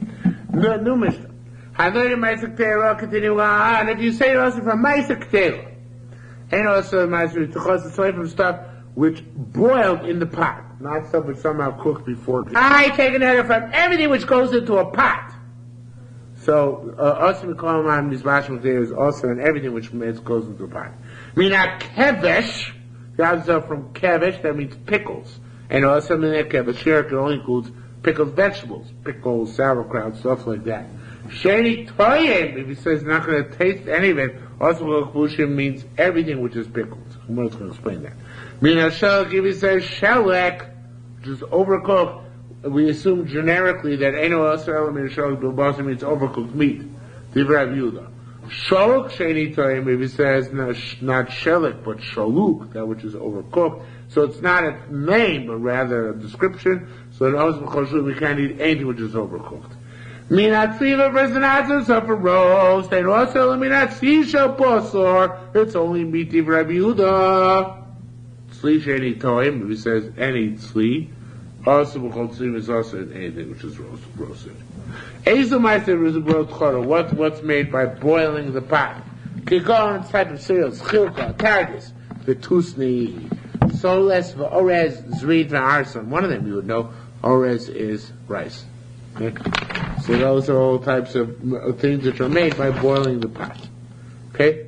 New Mishnah. Continuing on, if you say also from Maisa Ketela, and also Maisa Tuchos, it's away from stuff which boiled in the pot. not stuff which somehow cooked before. I take an header from everything which goes into a pot. So, also we call them mizbashim there is also in everything which goes into a pot. Mina kevesh, that's from kevesh, that means pickles. And also mina kevesh, shiur only includes pickled vegetables, pickles, sauerkraut, stuff like that. Sheni toyim, if he says not going to taste any of it, also kavushim means everything which is pickled. I'm going to explain that. Mina shelek, if he says shelek, which is overcooked, we assume generically that eno also element shelek bilbasa means overcooked meat. Divrei Yehuda. Shaluk sheni toyim, if he says not shelek but shaluk, that which is overcooked. So it's not a name, but rather a description. So in Osman we can't eat anything which is overcooked. Minat tzliva versus an so for roast, and also minat sisha posor, it's only meat of Rabbi Yehuda. Tzli sheni toim, if he says any tzli, also b'chol tzli is also anything which is roasted. Ezu ma'aser is a boiled chorah, what's made by boiling the pot? Kikon, type of cereals, chilka, targis, vitusni, soles, v'orez, zrid, v'arson. One of them you would know, orez is rice. Okay? So those are all types of things that are made by boiling the pot. Okay?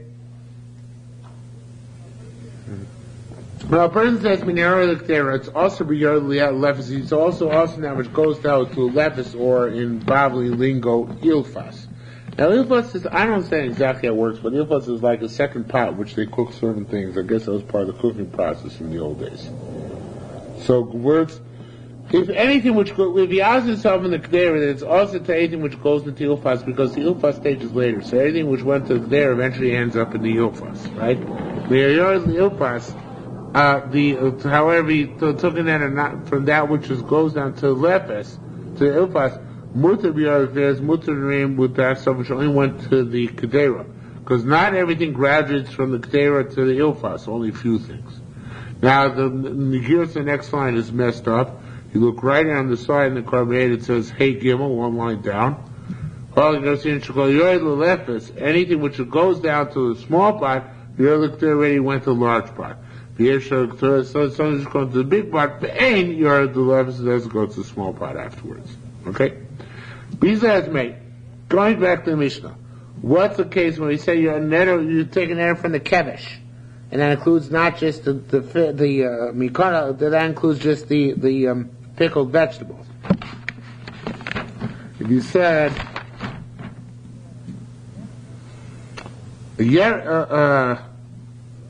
Well, a person says mineralic there, it's also lefis, it's also that which goes down to lefis, or in Bavli lingo, ilfas. Now ilfas is, I don't understand exactly how it works, but ilfas is like a second pot which they cook certain things. I guess that was part of the cooking process in the old days. So words, if anything which, if he asks himself in the Kedera, then it's also to anything which goes into Ilfas, because the Ilfas stage is later. So anything which went to there eventually ends up in the Ilfas, right? The Ilfas, however, he took in that from that which goes down to Lepes, to Ilfas, Mutter B'Yar, there's Mutter Reim with that stuff which only went to the Kedera. Because not everything graduates from the Kedera to the Ilfas, only a few things. Now, the next line is messed up. You look right on the side in the carbonate, it says, Hey Gimel, one line down. Anything which goes down to the small pot, the other already went to the large pot. So it's going to the big pot, but ain't you're the lefis, it doesn't go to the small pot afterwards. Okay? Besides, mate, going back to the Mishnah, what's the case when we say you take an error from the kevesh? And that includes not just the mikana, that includes just the pickled vegetables. If you said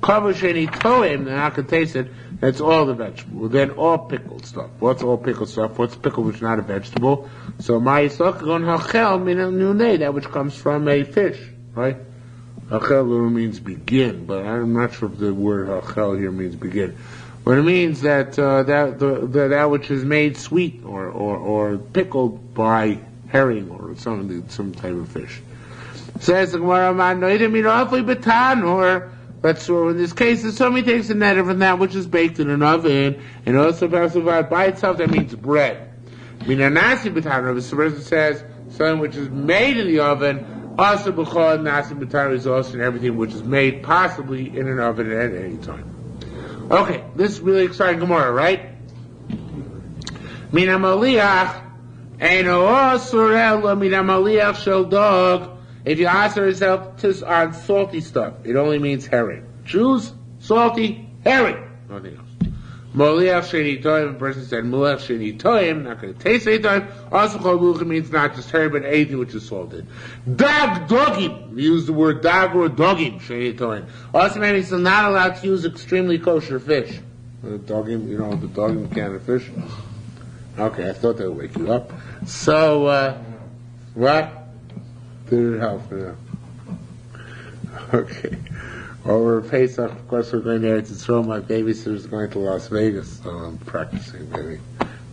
kavusheni toim, then I can taste it. That's all the vegetable. Then all pickled stuff. What's all pickled stuff? What's pickled which is not a vegetable? So my gon hachel min nunei, that which comes from a fish, right? Hachel means begin, but I'm not sure if the word hachel here means begin. But it means that that which is made sweet or pickled by herring or some type of fish. Says the Gemara, or let's in this case, if somebody takes a neder from that which is baked in an oven, and also by itself, that means bread. Nasi b'tan, if the person says something which is made in the oven, also b'chol nasi b'tan is also in everything which is made possibly in an oven at any time. Okay, this is really exciting Gemara, right? Mina maliach, eino osur ela mina maliach shel dog. If you ask yourself on salty stuff, it only means herring. Choose salty herring. Nothing else. Maliach sheni toim, a person said maliach sheni toim, not going to taste any time. Also called mulucha means not just herring, but anything which is salted. Dag dogim, we use the word dag or dogim, sheni toim. Also means they're not allowed to use extremely kosher fish. The dogim, the dogim can of fish? Okay, I thought that would wake you up. So, what? Did it help for now? Okay. Over Pesach, of course, we're going to Eretz Yisrael. My babysitter's going to Las Vegas, so I'm practicing maybe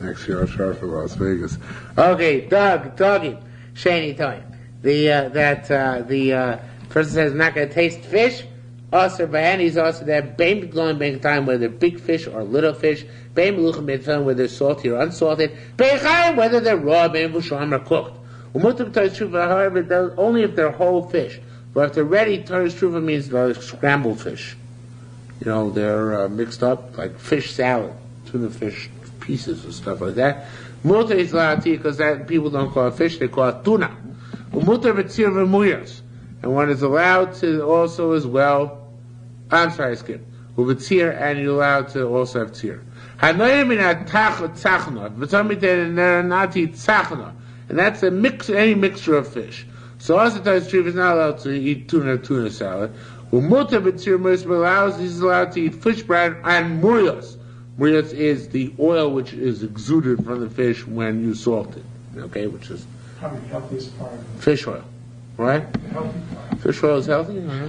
next year I'll try for Las Vegas. Okay, doggy, shani time. The person says not going to taste fish. Also, by he's also that bein glowing bank time whether big fish or little fish. Bein meluchim ben whether salty or unsalted. Bein chayim whether they're raw. Bein vusham or cooked. However, only if they're whole fish. But if they're ready, Torah's trufa means they're scrambled fish. They're mixed up like fish salad, tuna fish, pieces or stuff like that. Mutter is allowed to eat because that people don't call it fish; they call it tuna. Mutter b'tzir v'muyos, and one is allowed to also as well. I'm sorry, I skipped. U'v'tzir, and you're allowed to also have tzir. Hanoyim min tzachna, v'tamid they're not to eat tzachna, and that's a mix, any mixture of fish. So also Trif is not allowed to eat tuna salad. Umuta b'tzir muyos he's allowed to eat fish brine and murios. Murios is the oil which is exuded from the fish when you salt it. Okay, which is Probably the healthiest part of it. fish oil, right? The healthy part. Fish oil is healthy. Uh-huh.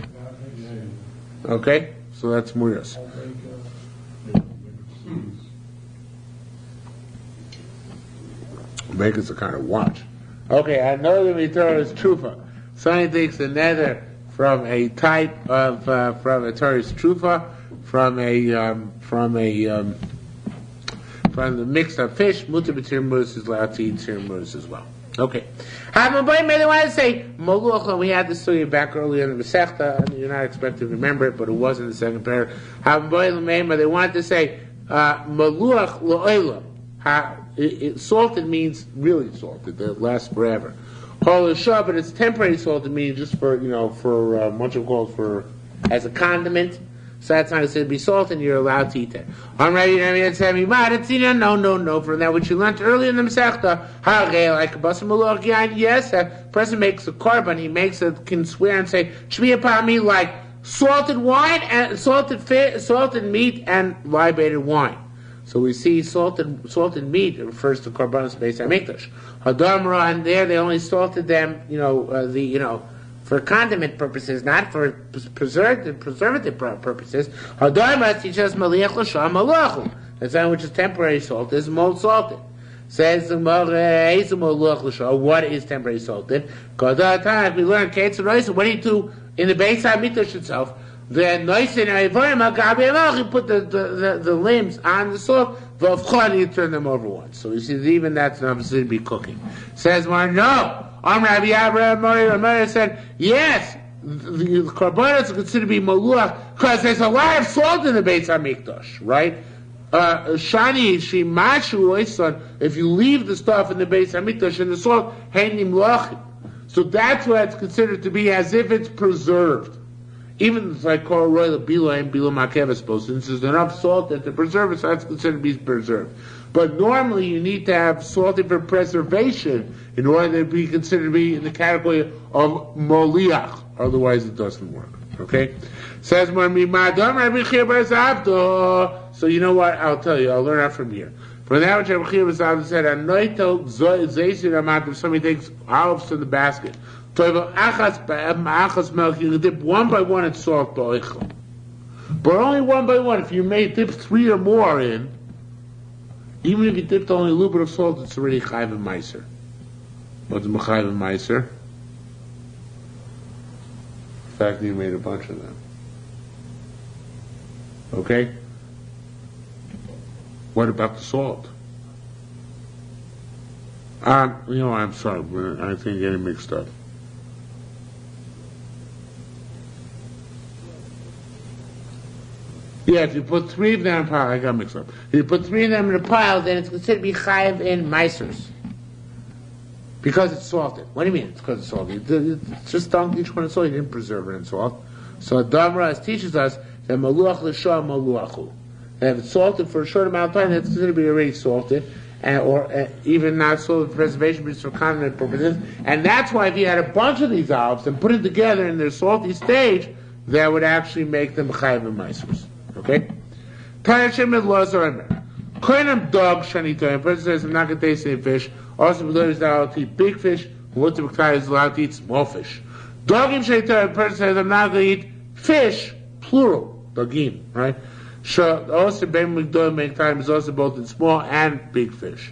Yeah. Okay, so that's murios. Make us a kind of watch. Okay, I know that we throw is trufa. Somebody thinks the nether from a type of from a Torah's trufa, from the mixed up fish. Mutar b'tir mus is allowed to eat tir mus as well. Okay. They want to say maluach. We had this story back earlier in the Masechta, and you're not expected to remember it, but it was in the second paragraph. They wanted to say maluach lo'olam. Salted means really salted, that lasts forever. Holashah, but it's temporary salted, meaning just for what you call for as a condiment. So that's not considered to be salted, and you're allowed to eat that. I'm ready to no. From that which you learned earlier in the Masechta, like a basar maluach yain. Yes, a person makes a korban, he can swear and say shmi upon like salted wine and salted meat and libated wine. So we see salted meat refers to korbanos beis hamikdash. Hadamra, and there they only salted them, for condiment purposes, not for preservative purposes. Hadamra teaches maliach l'sham malachu. That's that which is temporary salt is mold salted. Says the what is temporary salted? Because we learn what do you do in the beis hamikdash itself? Then you put the limbs on the salt, you turn them over once. So you see that even that's not considered to be cooking. Says one, no. Rabbi Abba said, yes, the korbanos are considered to be maluach because there's a lot of salt in the Beis HaMikdash, right? Shani shimashu oisan. If you leave the stuff in the Beis HaMikdash and the salt, henim lachim. So that's why it's considered to be as if it's preserved. Even if I call royal bila and bila makev supposed, since there's enough salt that to preserve it, so that's considered to be preserved. But normally you need to have salted for preservation in order to be considered to be in the category of moliach. Otherwise it doesn't work. Okay? Says so you know what? I'll tell you. I'll learn that from here. For that which Rabbi Chia said, somebody takes olives from the basket. You dip one by one in salt, but only one by one. If you may dip 3 or more in, even if you dipped only a little bit of salt, it's already chayv and meiser. What's chayv and meiser? The fact that you made a bunch of them. Okay? What about the salt? I'm sorry, but I think I'm getting mixed up. Yeah, if you put 3 of them in a pile, I got mixed up. If you put 3 of them in a pile, then it's considered to be chayiv in meisers. Because it's salted. What do you mean it's because it's salted? It's just dunked each one in salt, you didn't preserve it in salt. So Damra teaches us that maluach l'shah maluachu. That if it's salted for a short amount of time, that's considered to be already salted. Or even not salted for preservation, but it's for condiment purposes. And that's why if you had a bunch of these olives and put it together in their salty stage, that would actually make them chayiv in meisers. Okay? Tayashim laws are in there. Koinam dog shani toy. A person says, I'm not going to taste any fish. Also, the is allowed to eat big fish. What the B'chai is allowed to eat small fish. Dogim shani toy. A person says, I'm not going to eat fish, plural. Dogim, right? Also, Ben Migdol make time is also both in small and big fish.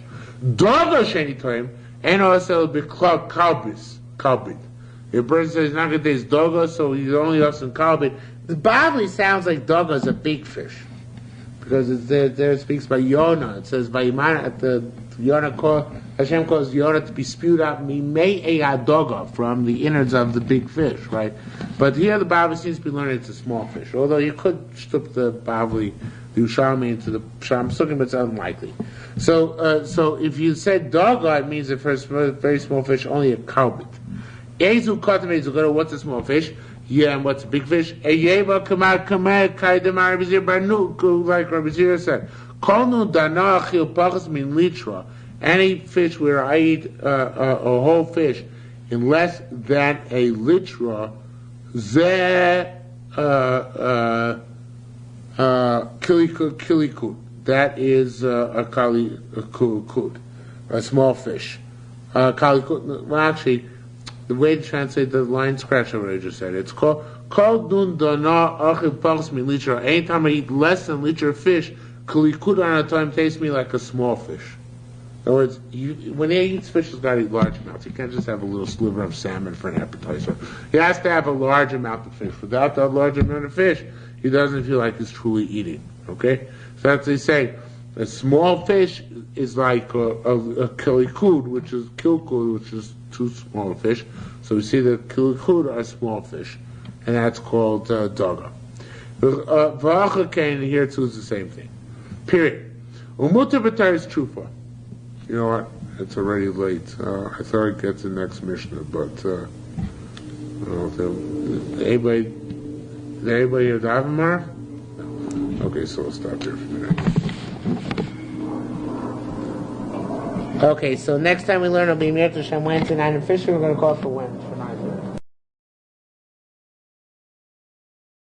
Dogo shani toy. And also be kalbis. Kalbit. If a person says, he's not going to taste dogo, so he's only us in kalbit. The Bible sounds like dogo is a big fish. Because it's there it speaks by Yonah. It says by Yonah Hashem calls Yonah to be spewed out mimei doga from the innards of the big fish, right? But here the Bible seems to be learning it's a small fish. Although you could strip the Yerushalmi into the Sham Sukkim, but it's unlikely. So if you said daga, it means that for a very small fish, only a kalbit. Ezu katam ezu gado, what's a small fish? Yeah, and what's a big fish? Eyeva kamar kaidem Rabbi Zir barnu, like Rabbi Zir said. Kolnu dana achil pachas min litra. Any fish where I eat a whole fish in less than a litra, zeh kilikut. That is a kalikut, a small fish. Kalikut. Well, actually, the way to translate the line scratch over what I just said. It's called dun dana achil pachas min litra. Anytime I eat less than a liter of fish, kalikut on a time tastes me like a small fish. In other words, when he eats fish, he's got to eat large amounts. He can't just have a little sliver of salmon for an appetizer. He has to have a large amount of fish. Without that large amount of fish, he doesn't feel like he's truly eating. Okay? So that's they say. A small fish is like a kilikud, which is kilkud, which is two small fish. So we see that kilikud are small fish, and that's called daga. V'acha kain here too is the same thing. Period. Umuta b'tar is trufa. You know what? It's already late. I thought I'd get to the next Mishnah, but I don't know if anybody hear Davamar? No. Okay, so we'll stop there for a minute. Okay, so next time we learn will be Mir Hashem Wednesday night in Fisher. We're going to call it for Wednesday for 9.